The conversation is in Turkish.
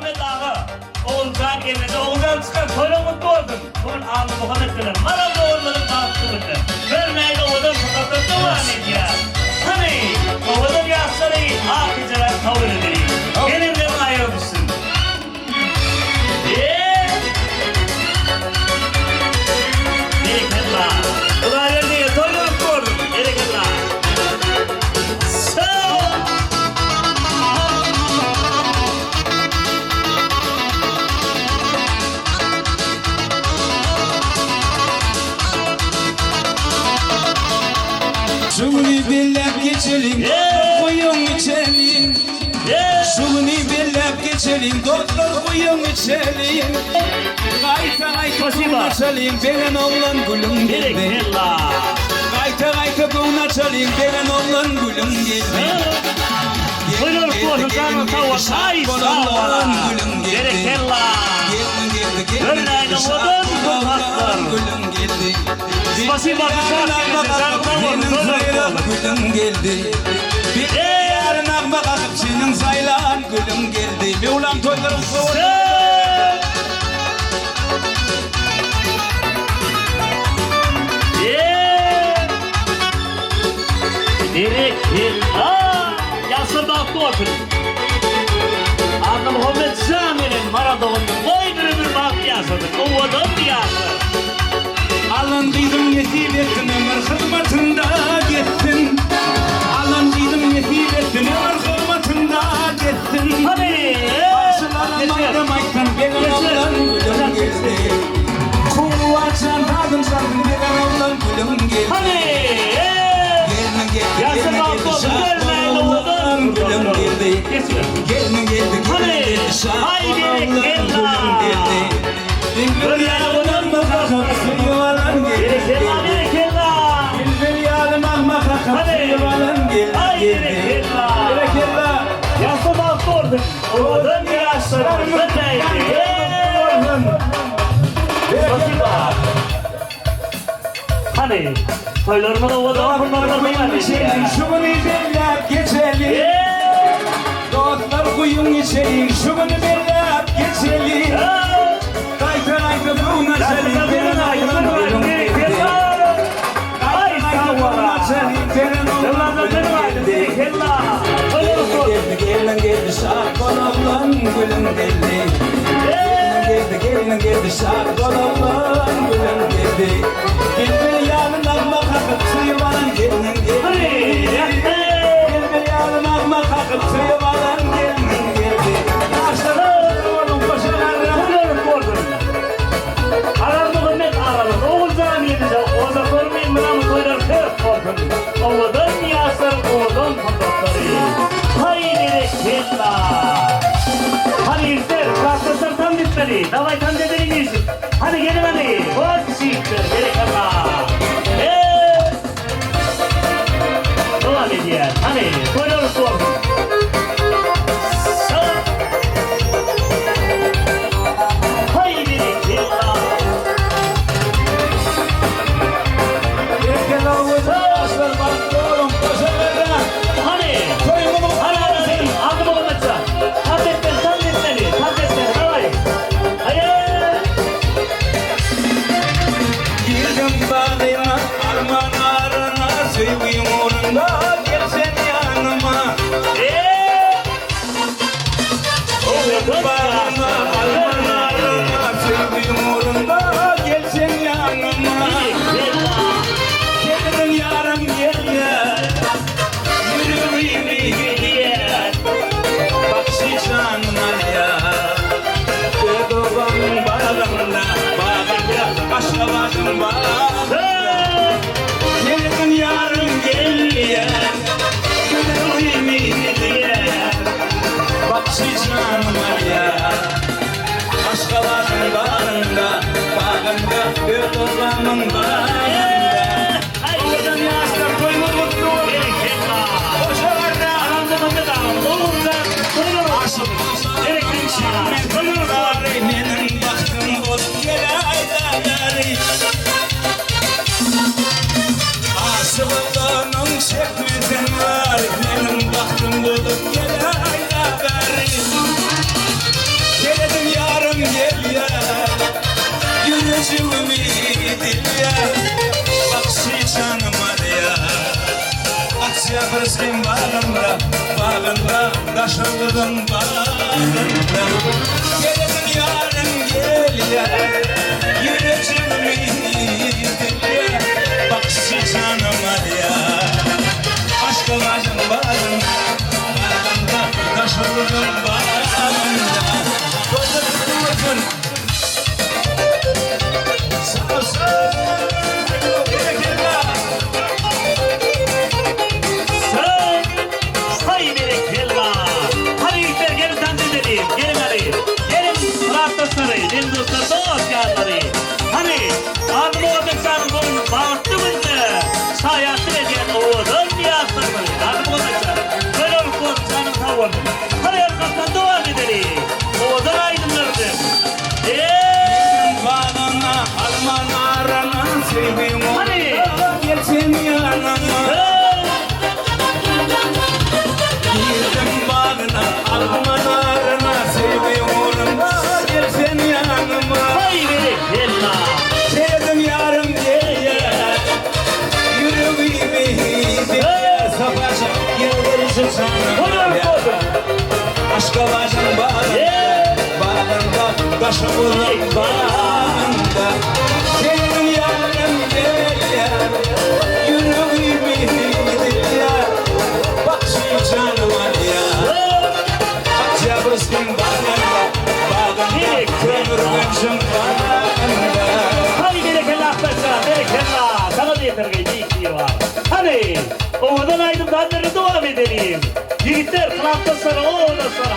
Muhammed Ağa. Oğulcan gelmedi. Oğulcan çıkan sonra mutlu oldum. Bugün Ağlı Muhammed Kılım. Maralı oğulların bahtımızı. Vermeyle oğuldan sokakta devam ediyor. Hani oğuldan yaşları akıcılar kabul edeyim. Gelinle ayrılmışsın. Bereketler. Ulan verdiği toyları kurdum. Bereketler. Şunu bellep geçelim, koyun içelim. Şunu bellep geçelim, doktor koyun içelim. Kayta kayta açalım, beren oğlan gülüm geldi. Kayta kayta açalım, beren oğlan gülüm geldi. Buyurun korkudan tavukay sağlar. Bereketler. Örneğin oğlan korkaklar. Spasiba gülüm geldi. Bir yarın akma kalkıp senin saylan gülüm geldi. Bir ulan toylarım soğuk. Yasır baktı oturun. Ağlı Muhammed Sami'nin Maradon'un boynunu bir baktı yasadık. Ovadan bir yasır. Alındıydım yetip ettin ömür hırmatında gittin. Alındıydım yetip ettin ömür hırmatında gittin. Hadi. Başılarım aydan benim oğlan gülüm geldi. Kuvvatsan tadım sardım benim oğlan gülüm geldi. Hadi. Yasır baktı oturun. Ölmeyin ovadan gülüm geldi. Gelme geldi. Hadi. Haydi bereketler. Bir yarın bakalım yuvalan geldi. Bir yarın bakalım yuvalan geldi. Bereketler. Yasır baktı oturun. Ovadan yasır. Hani toylarımı da ovadan fırlatmayın. Şunu bellep geçelim. Dostlar kuyun içelim. Şunu bellep geçelim. Kayta kayta bunu açalım. Beren oğlan gülüm geldi. Kayta bunu açalım. Beren oğlan gülüm geldi. Gelin geldi şarkı oğlan gülüm geldi. Gelin geldi şarkı oğlan gülüm geldi. Bir yanın alma kakıp sıyıvalan gelin geldi. Bir yanın alma kakıp sıyıvalan gelin geldi. Taşları oğlum koşarlar. Muhammed Ağalı'nın Oğulcan yedeceğim. Oğuz'a sormayın bana mı toylar kırık korkun. Oğuz'dan yasır, Oğuz'dan fondokları. Haydi bereketler. Hadi izler, kalkırsan tam bitmeli. Davay tam dediniz. Hadi gelin hadi. Boğaz çiğittir, bereketler. Devam ediyor. Hadi, toylar korkun. Başkalarının bağında, bağında, bir olanın bağında. Oradan yaşlar koymadı mutlu. Koşalarda. Muhammed Ağa, Oğulcan, toylar aşık. Benim baktım boz gel aydaları. Fırskin bağında, bağında, taşıldığın bağında. Gelin yarın gel ya, yüreğimi dinle. Bak şu canıma ya, aşk olacağım bağında, bağında, taşıldığın bağında. Doldurduğun, sağ ol, sağ ol. Gelin dostlar, dost yarları. Hani adım olacaksanız onun bağırttığımızda sayatı eden oğlan yaslarını. Adım olacaksanız böyle olup olacağını savundum. Hani arkasından devam edelim. Oğlan aydınlardır. Bağına, alman arana, sevim Hani? Geçim yanıma. Girdim bağına, alman arana, sevim Gelsin yanıma. Haydi yella. Sevdim yarım diye. Yüreğimi dinle. Savaşa yıldırışı sanırım ya. Aşka başım bağında, bağında, taşımın bağında. Sevdim yarım diye. Yüreğimi dinle. Bak şu canıma ya. Akça fırskin bağında, bağında, kömürmüşüm bağında. Hadi berekella arkadaşlar, berekella. Sana da yeterli iyi var. Hadi, oğlan aydınlarları devam edelim. Yiğitler, kulakta sarı, oğlan sarı.